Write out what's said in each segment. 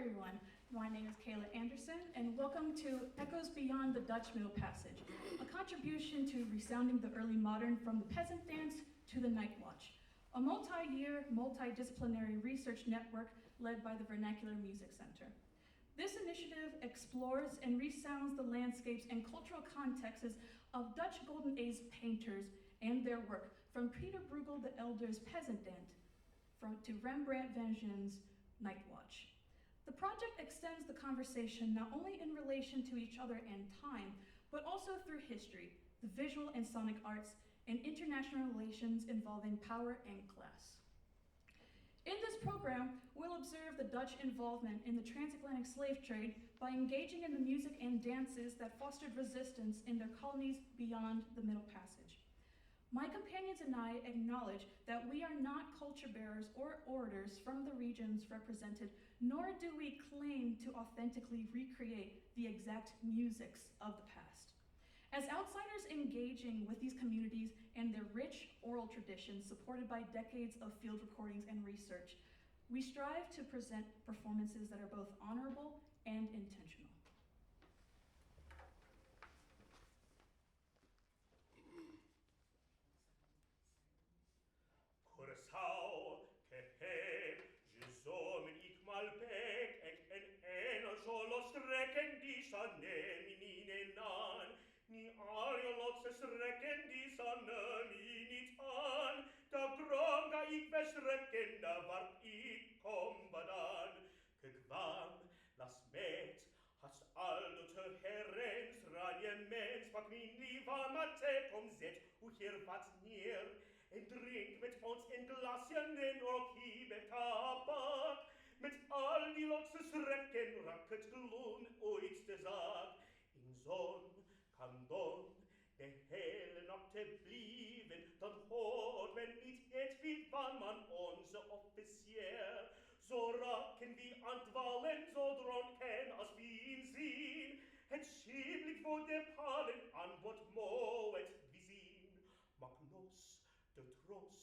everyone. My name is Kayla Anderson, and welcome to Echoes Beyond the Dutch Middle Passage, a contribution to resounding the early modern from the peasant dance to the night watch, a multi-year, multidisciplinary research network led by the Vernacular Music Center. This initiative explores and resounds the landscapes and cultural contexts of Dutch Golden Age painters and their work, from Peter Bruegel the Elder's Peasant Dance to Rembrandt van Gin's Night Watch. The project extends the conversation not only in relation to each other and time, but also through history, the visual and sonic arts, and international relations involving power and class. In this program, we'll observe the Dutch involvement in the transatlantic slave trade by engaging in the music and dances that fostered resistance in their colonies beyond the Middle Passage. My companions and I acknowledge that we are not culture bearers or orators from the regions represented, nor do we claim to authentically recreate the exact musics of the past. As outsiders engaging with these communities and their rich oral traditions supported by decades of field recordings and research, we strive to present performances that are both honorable and intentional. Curaçao, que heb, je zomen ik mal bek, en solo strekken die sa neminine nan, ni arioloxes rekken die sa neminit an, da gronga ik besrekken, da warp ik kombadan, que kwam, las met, has aldo te herrens radiaments, pak min liva mate kom zet, hoe hier wat neer, en drink met ons in glasjen en orkie met tabak, met al die lotse schrekken rak het gloen ooit de zaak. In zon kan dan de hele nacht te blijven, dan hoort men niet het wie van man onze officier. Zo raken wie aan het wallen, zo dronken als wie ihn zien, het schieblik voor de palen aan wat moet wie zien. Mak nos, de tros,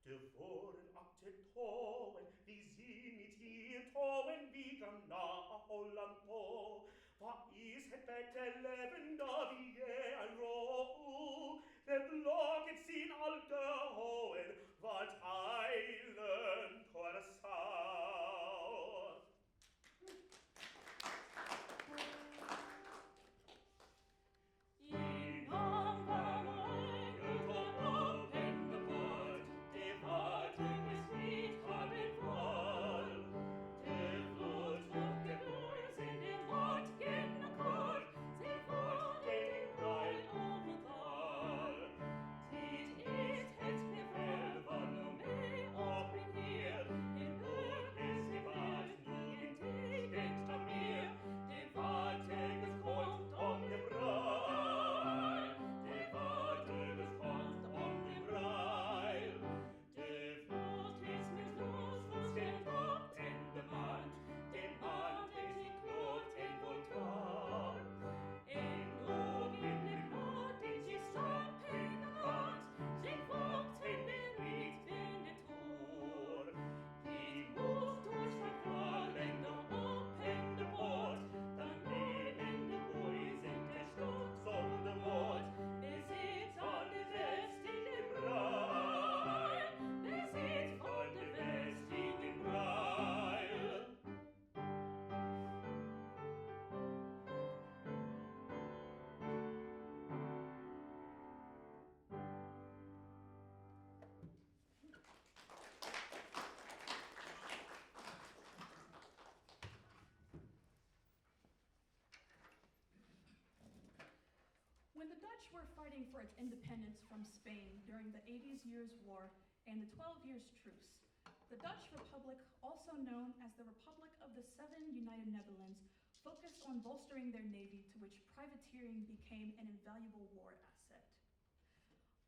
de voren op te touwen, wie zien niet hier touwen, wie gaan na Holland toe. Wat is het beter leven, da wie je een roe, we blokken zien al de hoen, wat eilen Curaçao. When the Dutch were fighting for its independence from Spain during the 80 Years' War and the 12 Years' Truce, the Dutch Republic, also known as the Republic of the Seven United Netherlands, focused on bolstering their navy, to which privateering became an invaluable war asset.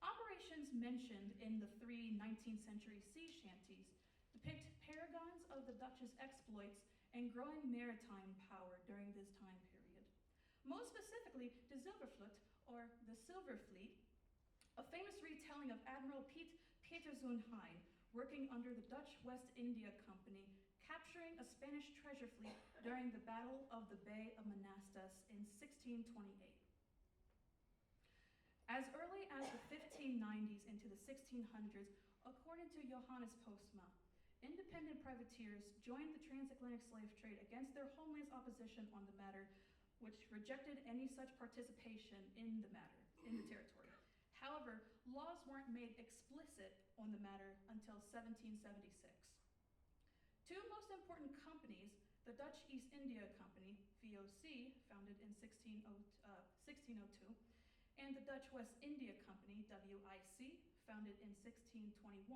Operations mentioned in the three 19th century sea shanties depict paragons of the Dutch's exploits and growing maritime power during this time period. Most specifically, de Zilvervloot, or the Silver Fleet, a famous retelling of Admiral Peter Zoon Heijn, working under the Dutch West India Company, capturing a Spanish treasure fleet during the Battle of the Bay of Monastes in 1628. As early as the 1590s into the 1600s, according to Johannes Postma, independent privateers joined the transatlantic slave trade against their homeland's opposition on the matter, which rejected any such participation in the territory. However, laws weren't made explicit on the matter until 1776. Two most important companies, the Dutch East India Company, VOC, founded in 1602, and the Dutch West India Company, WIC, founded in 1621,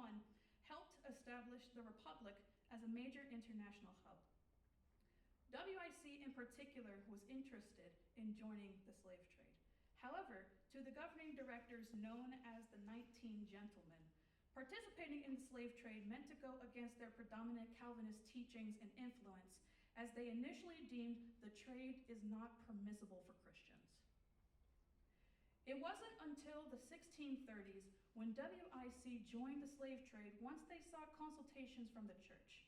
helped establish the Republic as a major international hub. WIC in particular was interested in joining the slave trade. However, to the governing directors known as the 19 Gentlemen, participating in the slave trade meant to go against their predominant Calvinist teachings and influence, as they initially deemed the trade is not permissible for Christians. It wasn't until the 1630s when WIC joined the slave trade once they sought consultations from the church.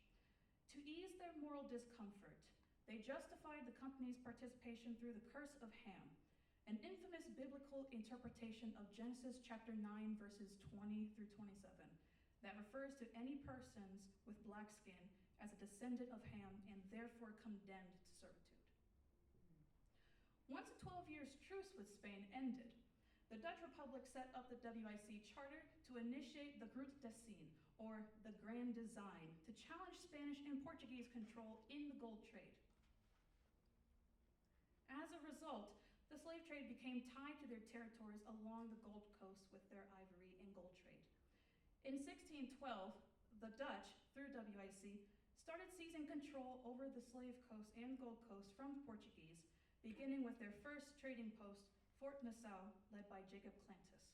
To ease their moral discomfort, they justified the company's participation through the curse of Ham, an infamous biblical interpretation of Genesis chapter 9, verses 20 through 27, that refers to any persons with black skin as a descendant of Ham and therefore condemned to servitude. Once a 12 years truce with Spain ended, the Dutch Republic set up the WIC charter to initiate the Groot Design, or the Grand Design, to challenge Spanish and Portuguese control in the gold trade. As a result, the slave trade became tied to their territories along the Gold Coast with their ivory and gold trade. In 1612, the Dutch, through WIC, started seizing control over the slave coast and Gold Coast from the Portuguese, beginning with their first trading post, Fort Nassau, led by Jacob Clantis.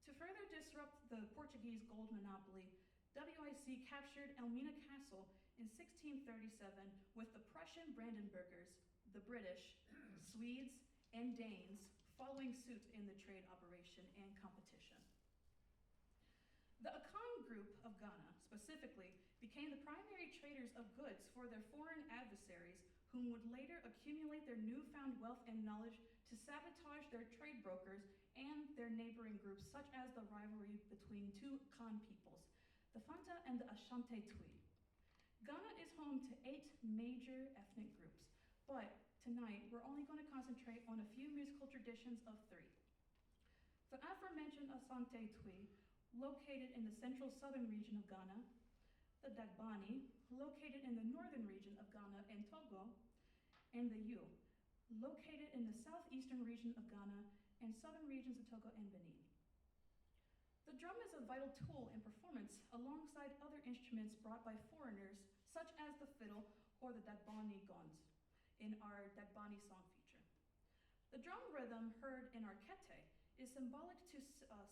To further disrupt the Portuguese gold monopoly, WIC captured Elmina Castle in 1637 with the Prussian Brandenburgers, the British, Swedes, and Danes following suit in the trade operation and competition. The Akan group of Ghana, specifically, became the primary traders of goods for their foreign adversaries, whom would later accumulate their newfound wealth and knowledge to sabotage their trade brokers and their neighboring groups, such as the rivalry between two Akan peoples, the Fanta and the Ashanti Twi. Ghana is home to 8 major ethnic groups, but tonight we're only going to concentrate on a few musical traditions of 3. The aforementioned Asante Twi, located in the central southern region of Ghana, the Dagbani, located in the northern region of Ghana and Togo, and the Yu, located in the southeastern region of Ghana and southern regions of Togo and Benin. The drum is a vital tool in performance alongside other instruments brought by foreigners, such as the fiddle or the Dagbani gons, in our Dagbani song feature. The drum rhythm heard in our kete is symbolic to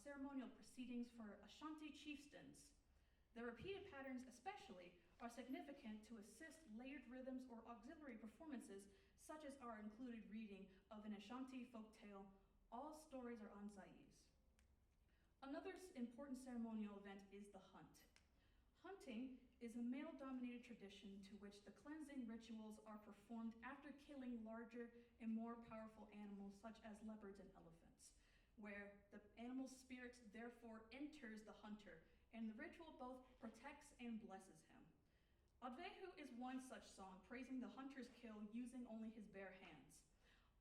ceremonial proceedings for Ashanti chieftains. The repeated patterns especially are significant to assist layered rhythms or auxiliary performances, such as our included reading of an Ashanti folk tale, All Stories Are on Sais. Another important ceremonial event is the hunt. Hunting is a male-dominated tradition to which the cleansing rituals are performed after killing larger and more powerful animals such as leopards and elephants, where the animal's spirit therefore enters the hunter, and the ritual both protects and blesses him. Advehu is one such song, praising the hunter's kill using only his bare hands.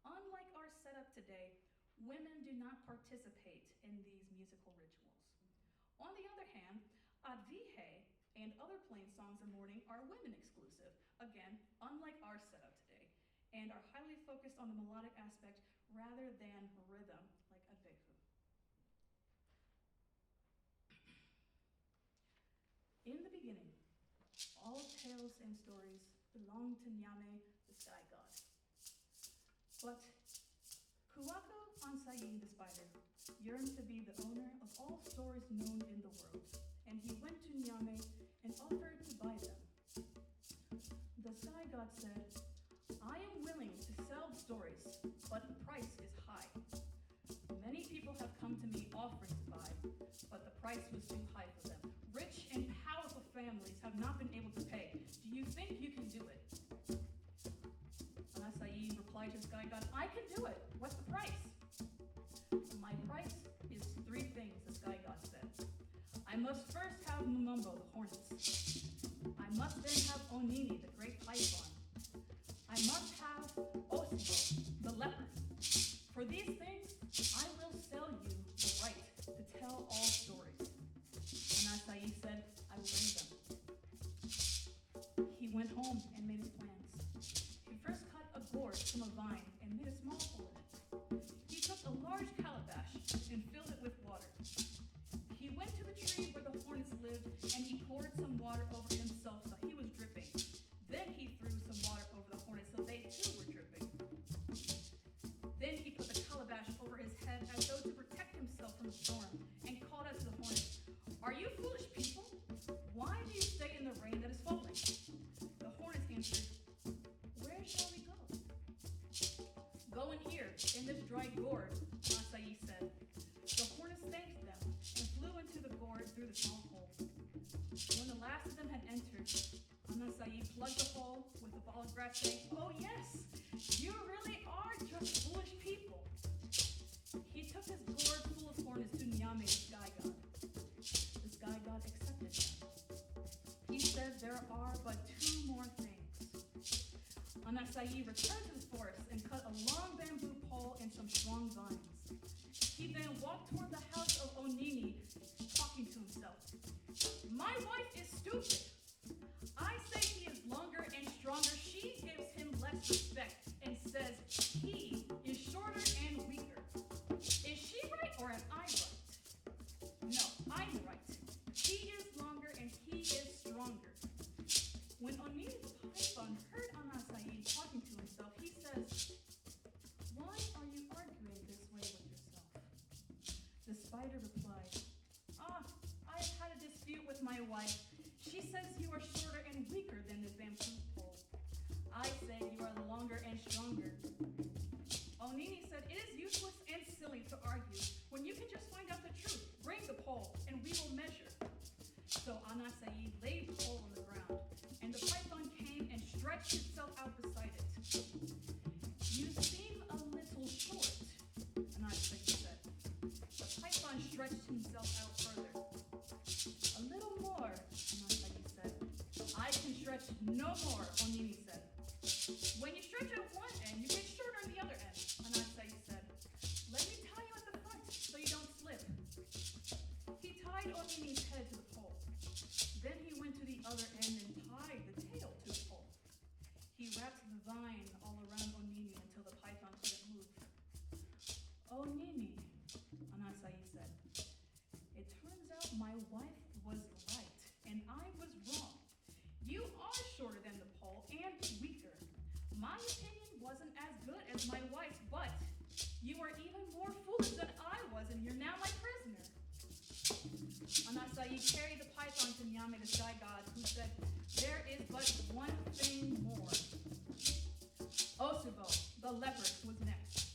Unlike our setup today, women do not participate in these musical rituals. On the other hand, Advihe and other plain songs of mourning are women exclusive, again, unlike our setup today, and are highly focused on the melodic aspect rather than rhythm, like Advehu. In the beginning, all tales and stories belong to Nyame, the sky god. But Kuako Ansai, the spider, yearned to be the owner of all stories known in the world, and he went to Nyame and offered to buy them. The sky god said, "I am willing to sell the stories, but the price is high. Many people have come to me offering to buy, but the price was too high for them. Rich and powerful families have not been able to pay. think you can do it? Anasai replied to the sky god, I can do it. What's the price? My price is 3 things, the sky god said. I must first have Mumumbo, the hornets. I must then have Onini, the great python. I must have Osibo, the leopard. For these things, I will sell you the right to tell all stories. Anasai said, I will bring them. He went home and made his plans. He first cut a gourd from a vine and made a small hole in it. He took a large calabash and filled it with water. He went to the tree where the hornets lived and he poured some water over himself so he was dripping. Then he threw some water over the hornets so they too were dripping. Then he put the calabash over his head as though to protect himself from the storm and called out to the hornets, Are you foolish people? Why do you stay in the rain that is falling? The hornets answered, Where shall we go? Go in here, in this dry gourd, Anasai said. The hornets thanked them and flew into the gourd through the small hole. When the last of them had entered, Anasai plugged the hole with a ball of grass, saying, Oh yes, you really are just foolish people. He took his gourd full of hornets to Nyame, the sky god. The sky god accepted them. He said there are but 2 more things. Anasai returned to the forest and cut a long bamboo pole and some strong vines. He then walked toward the house of Onini, talking to himself. My wife is stupid. I say he is longer and stronger. She gives him less respect and says he is shorter and weaker. Is she right or am I right? No, I'm right. He is longer and he is stronger. When Onini the python heard Anasai talking to himself, he says, Why are you arguing this way with yourself? The spider replied, I've had a dispute with my wife. She says you are shorter and weaker than this bamboo pole. I say you are longer and stronger. Onini said, It is useless and silly to argue when you can just find out the truth. Bring the pole and we will measure. So Anasai laid the pole on the ground, and the python came and stretched itself out beside it. You seem a little short, Anasai said. The python stretched himself out further. A little more, Anasai said. I can stretch no more, Onini said. When you stretch out one end, you get shorter on the other end, Anasai said. Let me tie you at the front so you don't slip. He tied Onini's head to the pole. Then he went to the other end and tied the tail to the pole. He wrapped the vine all around Onini until the python couldn't move. Onini, Anasai said, it turns out my wife was right and I was wrong. You are shorter than the pole and weaker. My opinion wasn't as good as my wife's, but you are even more foolish than I was and you're now my prisoner. Anasai carried the python to Nyame, the sky god, who said, There is but one thing more. Osibo, the leopard, was next.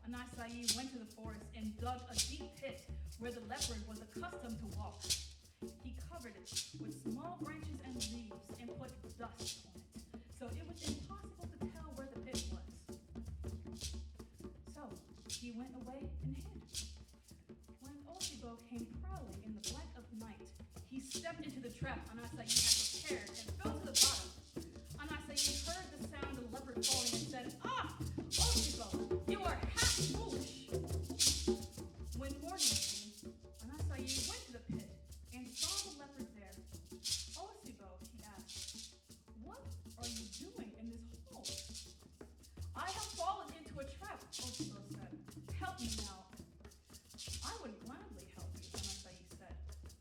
Anasai went to the forest and dug a deep pit where the leopard was accustomed to walk. He covered it with small branches and leaves and put dust on it, so it was impossible to tell where the pit was. So he went away and hid. When Osibo came prowling in the black of night, he stepped into the trap Anasai had prepared and fell to the bottom. Anasai heard the sound of the leopard falling and said, Osibo, you are half foolish. When morning came, Anasai went to the pit and saw the leopard there. Osibo, he asked, what are you doing in this hole? I have fallen into a trap, Osibo said. Help me now. I would gladly help you, Anasai said,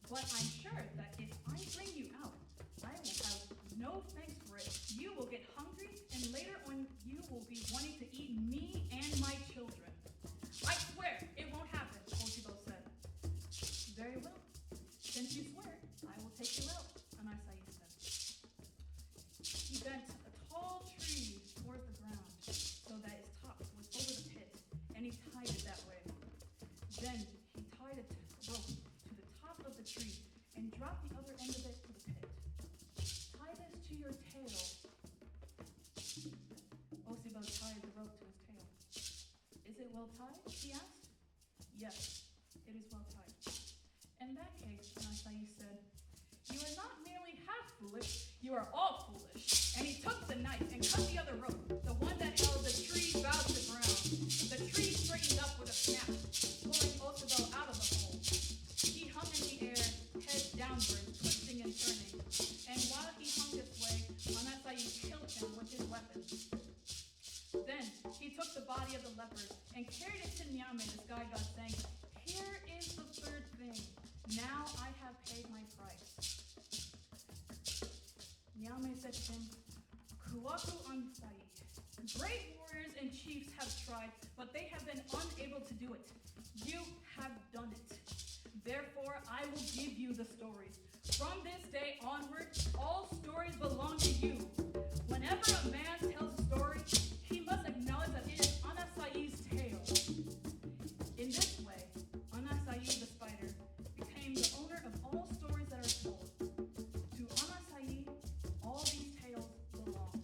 but I'm sure that if I bring you out, I will have no thanks for it. You will get hungry, and later on you will be wanting to eat me and my children. I swear it won't happen, Osibo said. Very well. Since you swear, I will take you out, Anasai said. He bent a tall tree towards the ground so that its top was over the pit, and he tied it that way. Then he tied a rope to the top of the tree and dropped the other end of it to the pit. Tie this to your tail, well tied? He asked. Yes, it is well tied. In that case, Anasai said, you are not merely half foolish, you are all foolish. And he took the knife and cut the other rope, the one that held the tree bowed to the ground. The tree straightened up with a snap, pulling Osabo out of the hole. He hung in the air, head downward, twisting and turning. And while he hung this way, Anasai killed him with his weapon. Then he took the body of the leopard and carried it to Nyame, the sky god, saying, here is the third thing. Now I have paid my price. Nyame said to him, Kuaku Ansai. Great warriors and chiefs have tried, but they have been unable to do it. You have done it. Therefore, I will give you the stories. From this day onward, all stories belong to you. Whenever a man tells a story, he must acknowledge that it is Anasai's tale. In this way, Anasai the spider became the owner of all stories that are told. To Anasai, all these tales belong.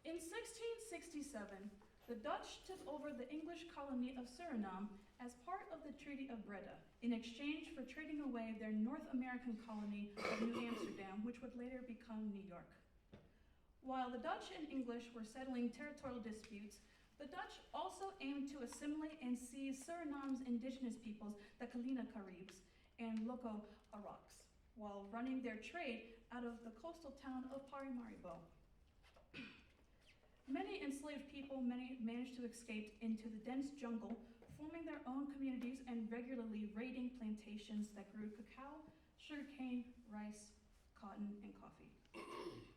In 1667, the Dutch took over the English colony of Suriname as part of the Treaty of Breda in exchange for trading away their North American colony of New Amsterdam, which would later become New York. While the Dutch and English were settling territorial disputes, the Dutch also aimed to assimilate and seize Suriname's indigenous peoples, the Kalina Caribs and Loco Araks, while running their trade out of the coastal town of Paramaribo. Many enslaved people managed to escape into the dense jungle, forming their own communities and regularly raiding plantations that grew cacao, sugarcane, rice, cotton, and coffee.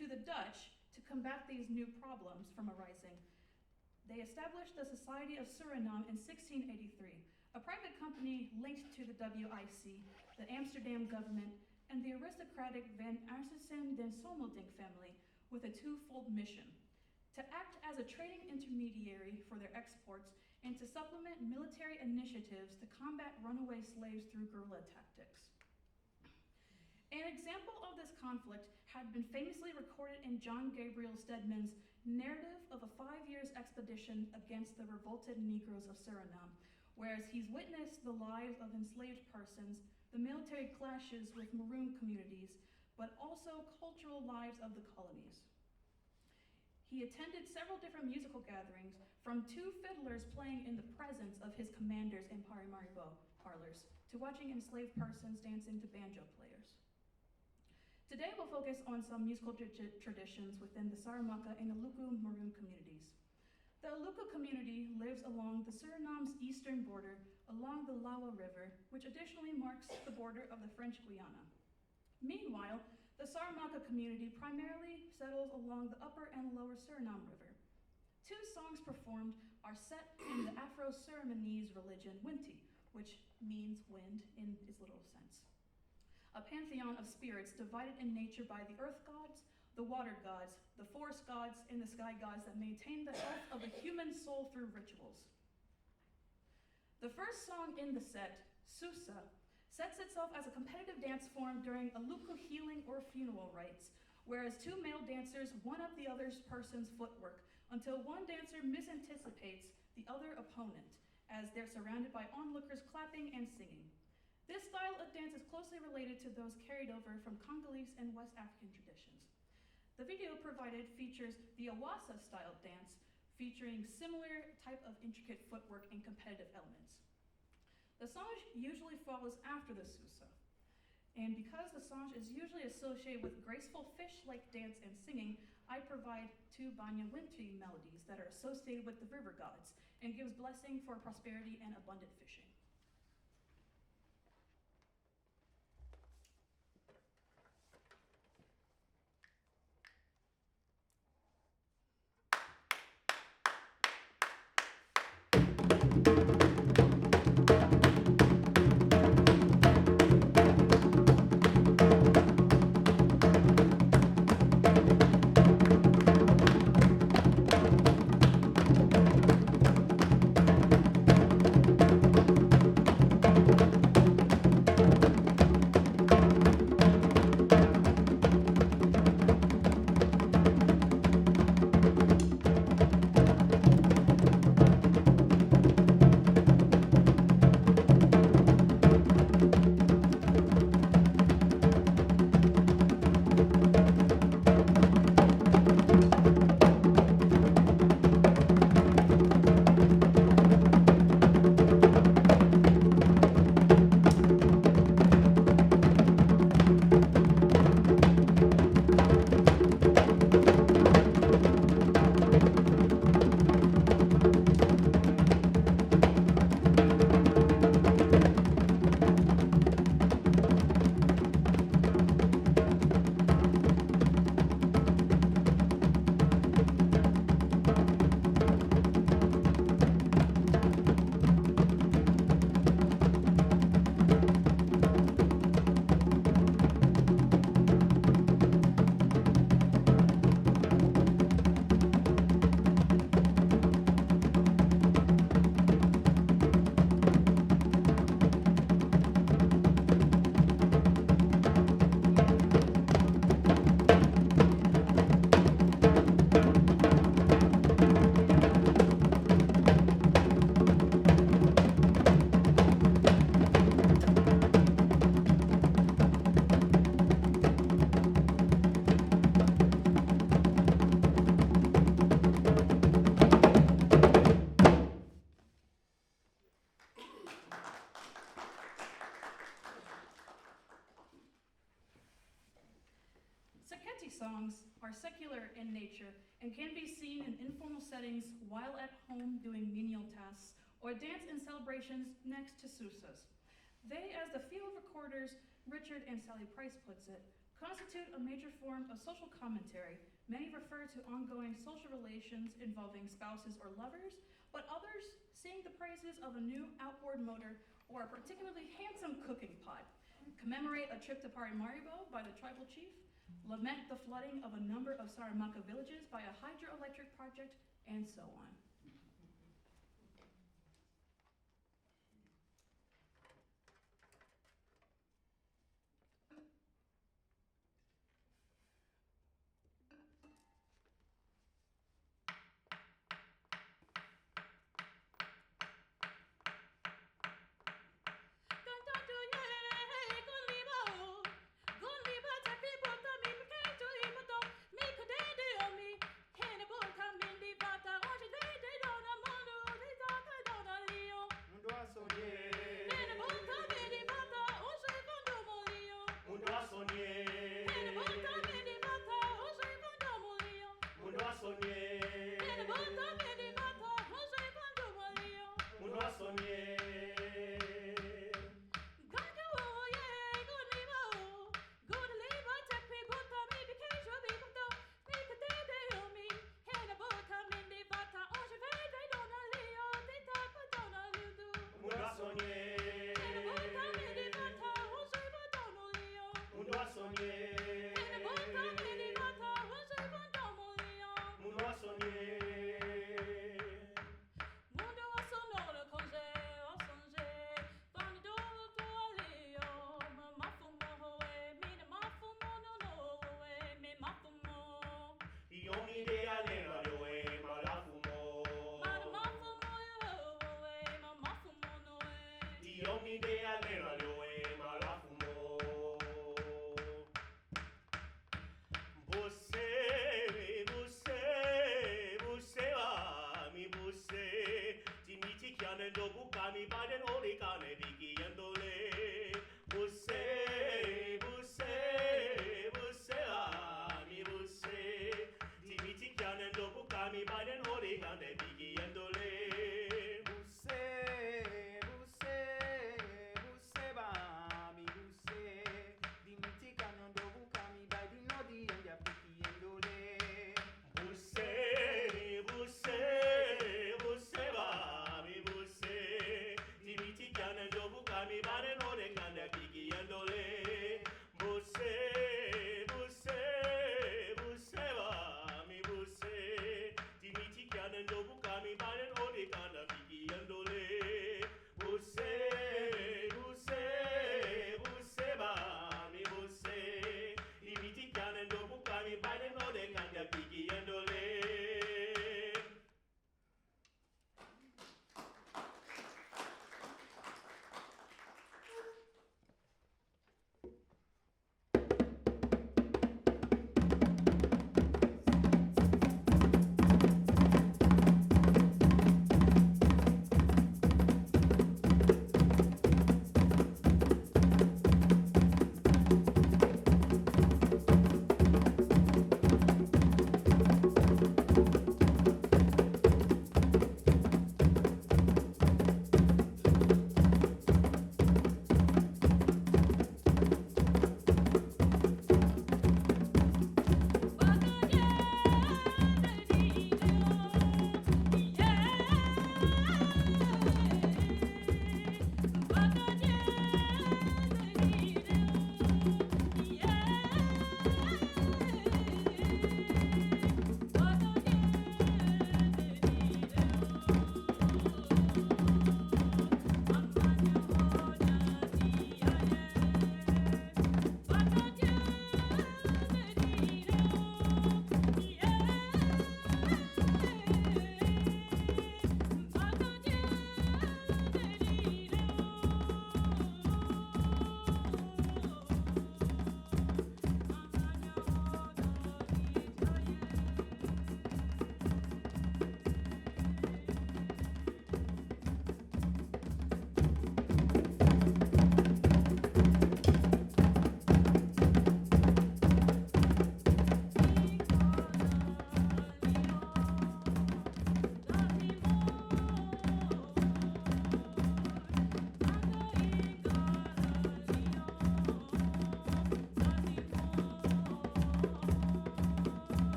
To the Dutch, to combat these new problems from arising, they established the Society of Suriname in 1683, a private company linked to the WIC, the Amsterdam government, and the aristocratic Van Arsesen den Someldink family with a twofold mission: to act as a trading intermediary for their exports and to supplement military initiatives to combat runaway slaves through guerrilla tactics. An example of this conflict had been famously recorded in John Gabriel Stedman's narrative of a 5-year expedition against the revolted Negroes of Suriname, whereas he's witnessed the lives of enslaved persons, the military clashes with maroon communities, but also cultural lives of the colonies. He attended several different musical gatherings, from 2 fiddlers playing in the presence of his commanders in Paramaribo parlors, to watching enslaved persons dancing to banjo players. Today we'll focus on some musical traditions within the Saramaka and Aluku maroon communities. The Aluku community lives along the Suriname's eastern border along the Lawa River, which additionally marks the border of the French Guiana. Meanwhile, the Saramaka community primarily settles along the upper and lower Suriname River. 2 songs performed are set in the Afro-Surinamese religion Winti, which means wind in its literal sense. A pantheon of spirits divided in nature by the earth gods, the water gods, the forest gods, and the sky gods that maintain the health of the human soul through rituals. The first song in the set, Susa, sets itself as a competitive dance form during Aluku healing or funeral rites, whereas 2 male dancers one-up the other person's footwork until one dancer misanticipates the other opponent as they're surrounded by onlookers clapping and singing. This style of dance is closely related to those carried over from Congolese and West African traditions. The video provided features the Awasa style dance, featuring similar type of intricate footwork and competitive elements. The sange usually follows after the susa, and because the sange is usually associated with graceful fish-like dance and singing, I provide 2 Banya Winti melodies that are associated with the river gods and gives blessing for prosperity and abundant fishing. songs are secular in nature and can be seen in informal settings while at home doing menial tasks or dance in celebrations next to susas. They, as the field recorders Richard and Sally Price puts it, constitute a major form of social commentary. Many refer to ongoing social relations involving spouses or lovers, but others sing the praises of a new outboard motor or a particularly handsome cooking pot, commemorate a trip to Paramaribo by the tribal chief, lament the flooding of a number of Saramaka villages by a hydroelectric project, and so on. Busse, busse, dimitichiano dopo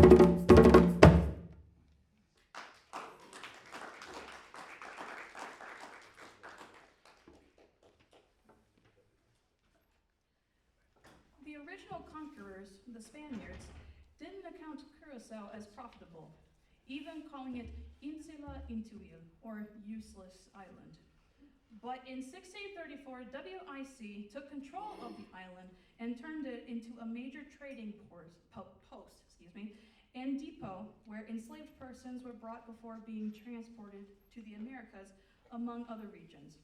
The original conquerors, the Spaniards, didn't account Curacao as profitable, even calling it Insula Inútil, or useless island. But in 1634, WIC took control of the island and turned it into a major trading post, and depot where enslaved persons were brought before being transported to the Americas, among other regions.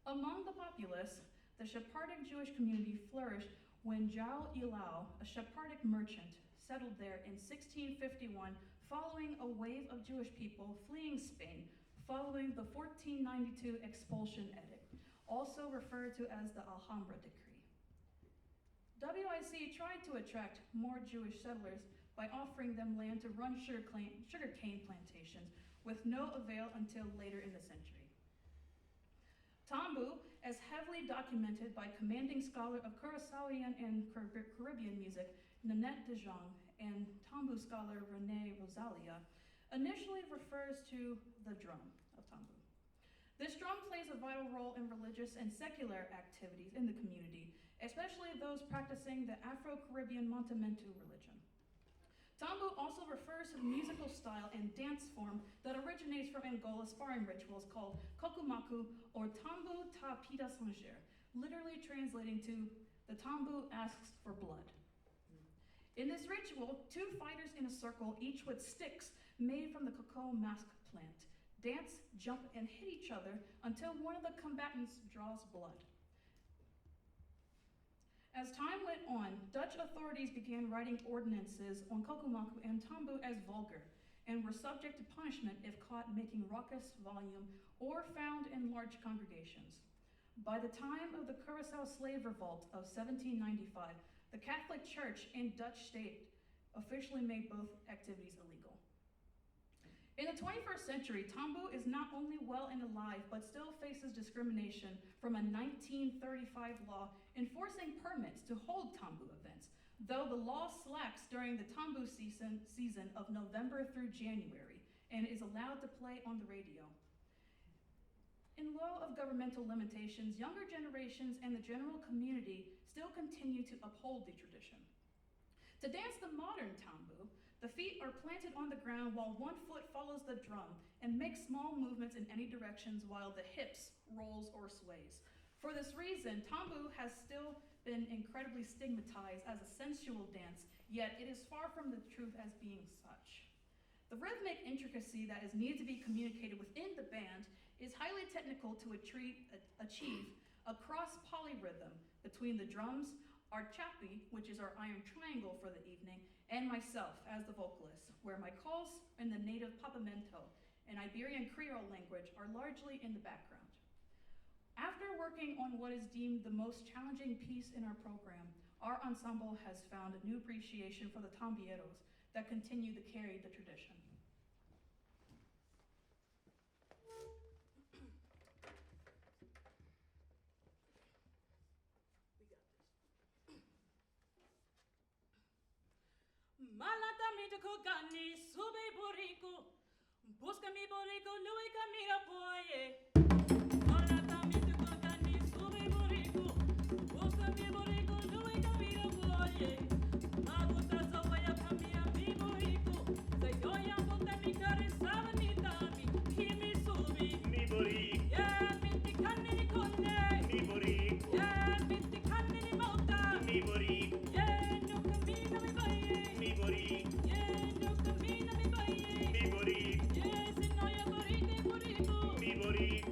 Among the populace, the Sephardic Jewish community flourished when Jal Ilau, a Sephardic merchant, settled there in 1651 following a wave of Jewish people fleeing Spain following the 1492 expulsion edict, also referred to as the Alhambra Decree. WIC tried to attract more Jewish settlers by offering them land to run sugarcane plantations, with no avail until later in the century. Tambu, as heavily documented by commanding scholar of Curaçaoian and Caribbean music, Nanette de Jong, and Tambu scholar René Rosalia, initially refers to the drum of Tambu. This drum plays a vital role in religious and secular activities in the community, especially those practicing the Afro-Caribbean Montamentu religion. Tambu also refers to the musical style and dance form that originates from Angola's sparring rituals called kokumaku or Tambu ta pida sanger, literally translating to the Tambu asks for blood. In this ritual, two fighters in a circle, each with sticks made from the cocoa mask plant, dance, jump, and hit each other until one of the combatants draws blood. As time went on, Dutch authorities began writing ordinances on kokumaku and tambu as vulgar, and were subject to punishment if caught making raucous volume or found in large congregations. By the time of the Curaçao slave revolt of 1795, the Catholic Church and Dutch state officially made both activities illegal. In the 21st century, tambu is not only well and alive, but still faces discrimination from a 1935 law enforcing permits to hold tambu events, though the law slacks during the tambu season of November through January and is allowed to play on the radio. In lieu of governmental limitations, younger generations and the general community still continue to uphold the tradition. To dance the modern tambu, the feet are planted on the ground while one foot follows the drum and makes small movements in any directions while the hips rolls or sways. For this reason, tambu has still been incredibly stigmatized as a sensual dance, yet it is far from the truth as being such. The rhythmic intricacy that is needed to be communicated within the band is highly technical to achieve a cross-polyrhythm between the drums, our chapi, which is our iron triangle for the evening, and myself as the vocalist, where my calls in the native Papamento and Iberian Creole language are largely in the background. After working on what is deemed the most challenging piece in our program, our ensemble has found a new appreciation for the tambieros that continue to carry the tradition. Malata mi to kogani sube borico, busca mi borico lui camina poi. Malata mi to kogani sube borico, busca mi borico lui camina poi. Maguta sawaya camia mi borico, se yoya bota mi care savani dami, kimi subi. Mi borico. Yeah, mi ti canni ni conne. Mi borico. Yeah, mi ti canni ni mota. Mi borico. Yeah, no camina mi baie. Mi borico. Yeah, no camina mi baie. Mi borico. Yeah, si no ya borite borico. Mi borico.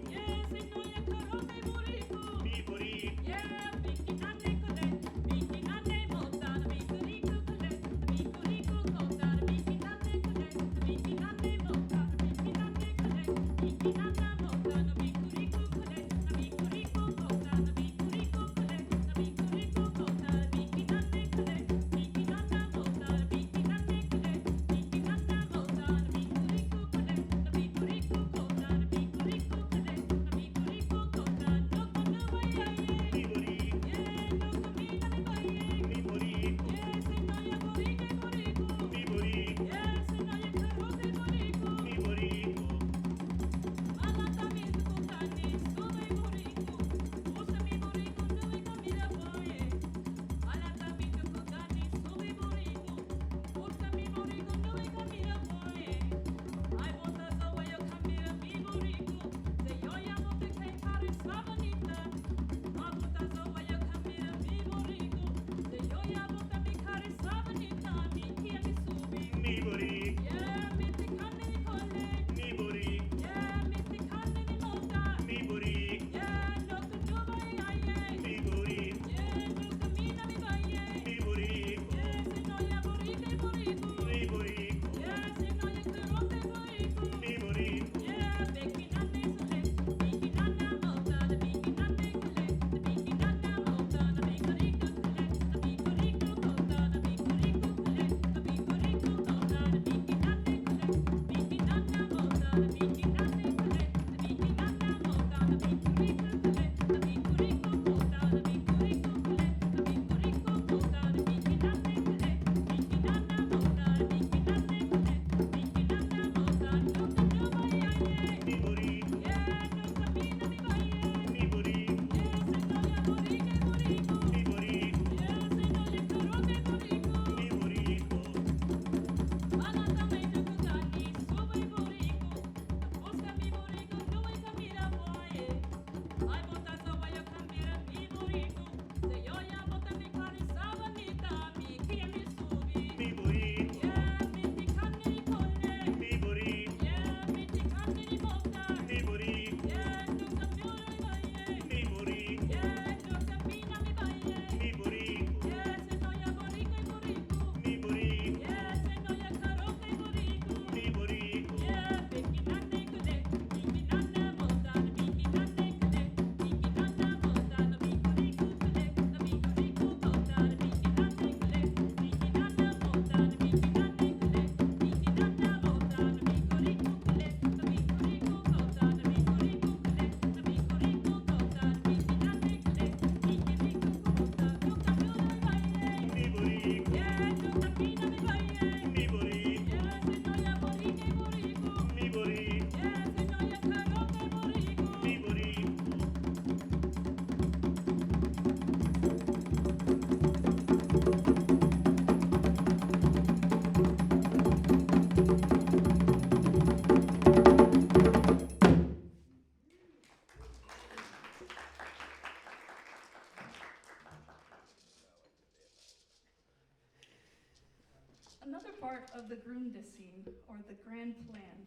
Another part of the Grundesign, or the Grand Plan,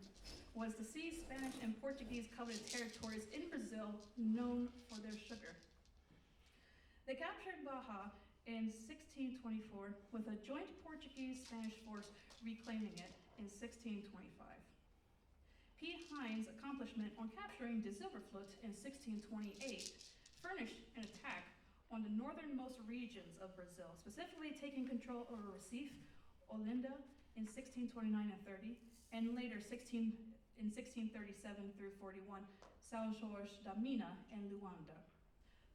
was to seize Spanish and Portuguese coveted territories in Brazil known for their sugar. They captured Baja in 1624 with a joint Portuguese-Spanish force reclaiming it in 1625. P. Hines' accomplishment on capturing de Zilverflut in 1628 furnished an attack on the northernmost regions of Brazil, specifically taking control over Recife, Olinda in 1629 and 30, and later in 1637 through 41, São Jorge da Mina and Luanda.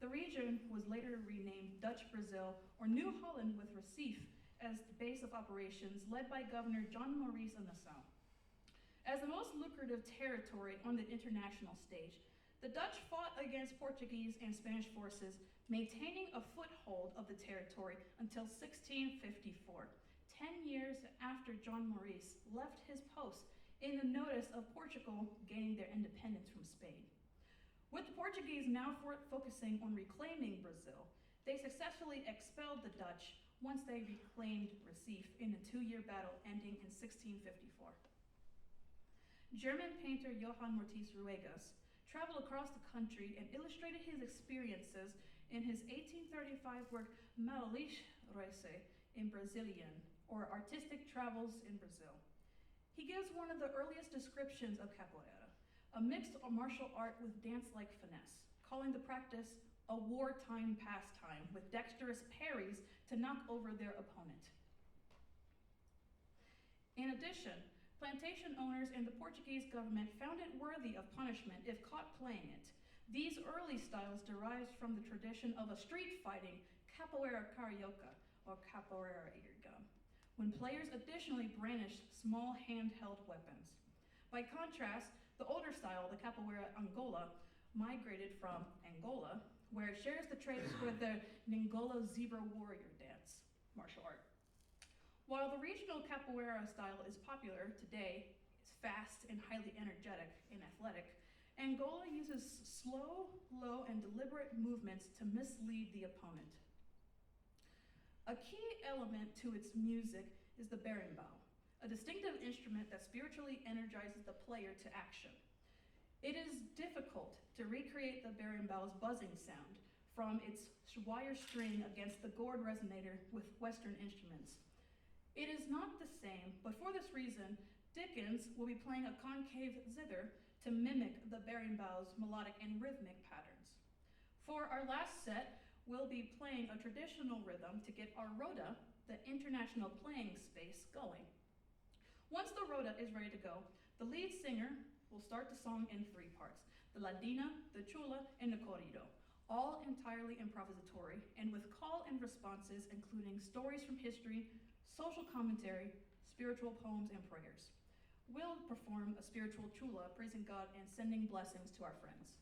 The region was later renamed Dutch Brazil, or New Holland, with Recife as the base of operations, led by Governor John Maurice of Nassau. As the most lucrative territory on the international stage, the Dutch fought against Portuguese and Spanish forces, maintaining a foothold of the territory until 1654, 10 years after John Maurice left his post in the notice of Portugal gaining their independence from Spain. With the Portuguese now focusing on reclaiming Brazil, they successfully expelled the Dutch once they reclaimed Recife in a 2-year battle ending in 1654. German painter Johann Mortiz Ruegas traveled across the country and illustrated his experiences in his 1835 work Malalish in Brazilian, or Artistic Travels in Brazil. He gives one of the earliest descriptions of capoeira, a mixed martial art with dance-like finesse, calling the practice a wartime pastime with dexterous parries to knock over their opponent. In addition, plantation owners and the Portuguese government found it worthy of punishment if caught playing it. These early styles derived from the tradition of a street fighting capoeira carioca, or capoeira irga, when players additionally brandished small handheld weapons. By contrast, the older style, the capoeira Angola, migrated from Angola, where it shares the traits with the Ngolo zebra warrior dance, martial art. While the regional capoeira style is popular today, it's fast and highly energetic and athletic, Angola uses slow, low, and deliberate movements to mislead the opponent. A key element to its music is the berimbau, a distinctive instrument that spiritually energizes the player to action. It is difficult to recreate the berimbau's buzzing sound from its wire string against the gourd resonator with Western instruments. It is not the same, but for this reason, Dickens will be playing a concave zither to mimic the berimbau's melodic and rhythmic patterns. For our last set, we'll be playing a traditional rhythm to get our rota, the international playing space, going. Once the rota is ready to go, the lead singer will start the song in 3 parts: the ladina, the chula, and the corrido, all entirely improvisatory and with call and responses including stories from history, social commentary, spiritual poems, and prayers. We'll perform a spiritual chula, praising God and sending blessings to our friends.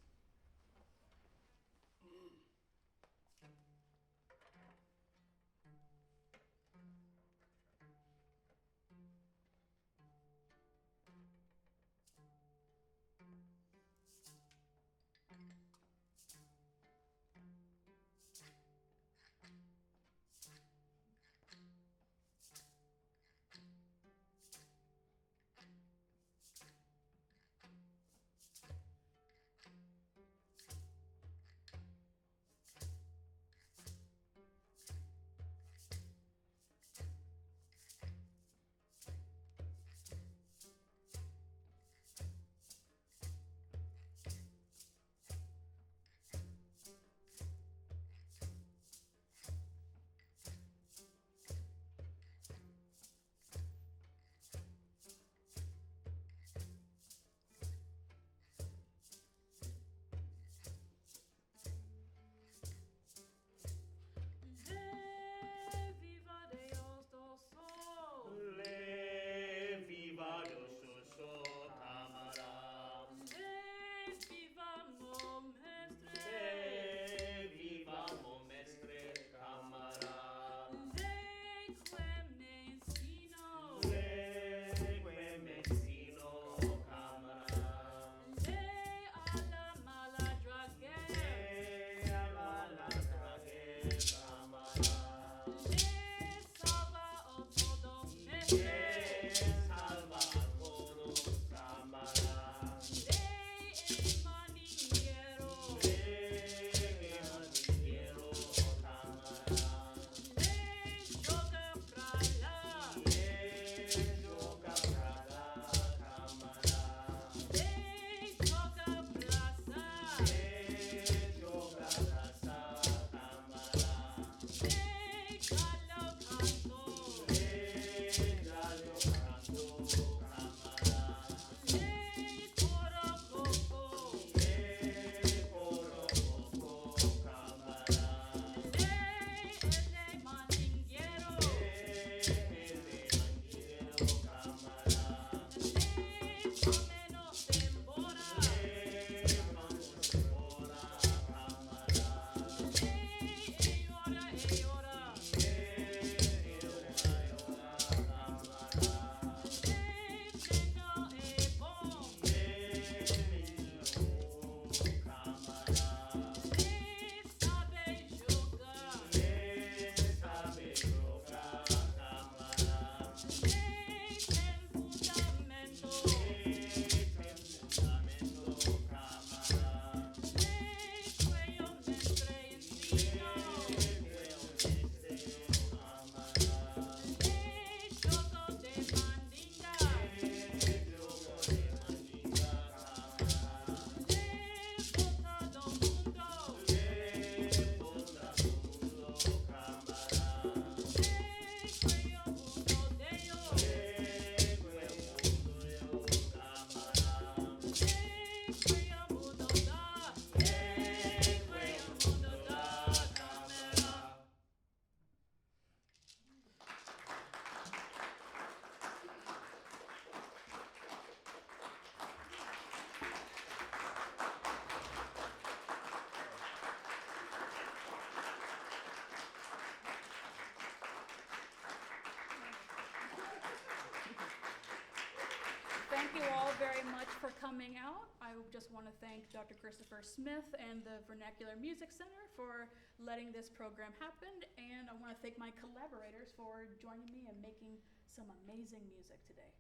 thank you all very much for coming out. I just want to thank Dr. Christopher Smith and the Vernacular Music Center for letting this program happen, and I want to thank my collaborators for joining me and making some amazing music today.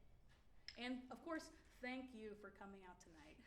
And of course, thank you for coming out tonight.